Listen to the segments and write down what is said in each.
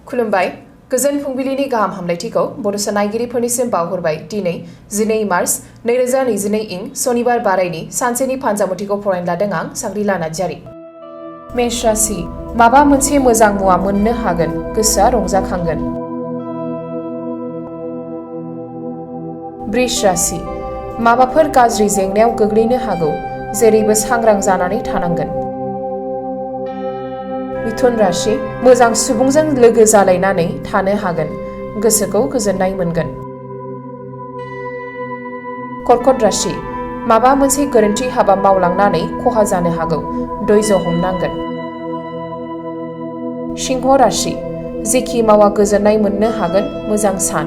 खुलुमबाय गोजोन फुंबिलिनि गाहाम हामलायथिखौ बड'सा नायगिरिफोरनिसिम बावहरबाय दिनै 12 मार्च 2022 इं सनिबार बारायनि सानसेनि फानजामुथिखौ फरायनो लादों आं साग्रिला नार्जारि। मेष राशि माबा मोनसे मोजां मुवा मोननो हागोन गोसोआ रंजाखांगोन। वृष राशि माबाफोर गाज्रि जेंनायाव गोग्लैनो हागौ जेरैबो सांग्रां जानानै थानांगोन। मिथुन राशि मोजां सुबुंजों लोगो जालायनानै थानो हागोन गोसोखौ गोजोननाय मोनगोन। कर्कट राशि माबा मोनसे गोरोन्थि हाबा मावलांनानै खहा जानो हागौ धैर्य हमनांगोन। सिंह राशि जेखि मावा गोजोननाय मोननो हागोन मोजां सान।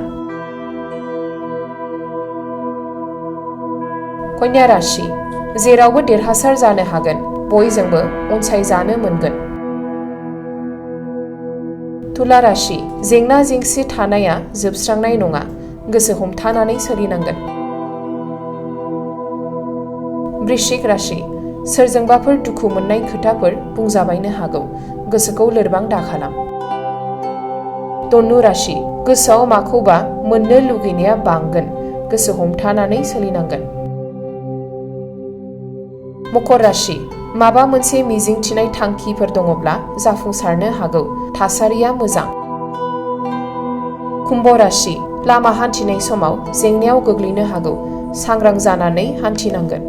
कन्या राशि जेरावबो देरहासार जानो हागोन बयजोंबो अनसायजानो मोनगोन। तुला राशि जेंना जेंसि थानाया जोबस्रांनाय नङा गोसो हमथानानै सोलिनांगोन। वृश्चिक राशि सोरजोंबाफोर दुखु मोननाय खोथाफोर बुंजाबायनो हागौ गोसोखौ लोरबां दाखालाम। धनु राशि गोसोआव माखौबा मोननो लुगैनाया बांगोन गोसो हमथानानै सोलिनांगोन। मकर राशि माबा मोनसे मिजिंथिनाय थांखिफोर दङब्ला जाफुंसारनो हागौ थासारिया मोजां। कुम्भ राशि लामा हान्थिनाय समाव जेंनायाव गोग्लैनो हागौ सांग्रां जानानै हान्थिनांगोन।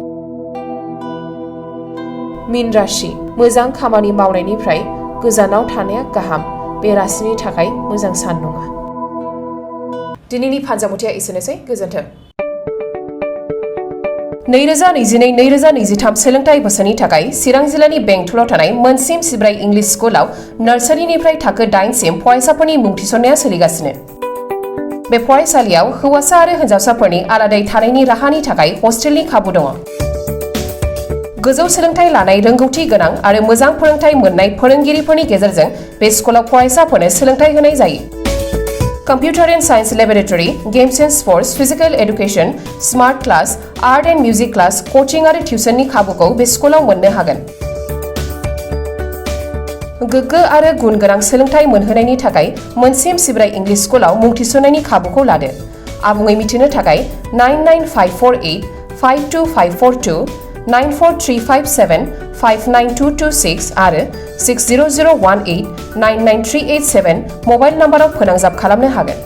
मीन राशि मोजां खामानि मावनायनिफ्राय गोजानाव थानाया गाहाम बे राशिनि थाखाय मोजां सान नङा। दिनैनि फानजामुथिया एसेनोसै गोजोन्थों। 2022-2023 सोलोंथाइ बोसोरनि थाखाय चिरां जिल्लानि बेंटलाव थानाय मोनसिम सिब्राय इंलिश स्कुलाव नार्सारिनिफ्राय थाखो 8 सिम फरायसाफोरनि मुं थिसननाया सोलिगासिनो। बे फरायसालियाव हौवासा आरो हिन्जावसाफोरनि आलादायै थानायनि राहानि थाखाय हस्टेलनि खाबु दङ। गोजौ सोलोंथाइ लानाय रोंगौथि गोनां आरो मोजां फोरोंथाइ मोननाय फोरोंगिरिफोरनि गेजेरजों बे स्कुलाव फरायसाफोरनो सोलोंथाइ होनाय जायो। Computer and Science Laboratory, Games and Sports, Physical Education, Smart Class, Art and Music Class, Coaching आरो टिउसननि खाबुखौ बे स्कुलाव मोननो हागोन। गोग्गो आरो गुन गोनां सोलोंथाइ मोनहोनायनि थाखाय मोनसिम सिब्राय इंलिश स्कुलाव मुं थिसननायनि खाबुखौ लादो। आबुङै मिथिनो थाखाय 995485252 94357 59226 आरो 60018 99387 मबाइल नाम्बाराव फोनांजाब खालामनो हागोन।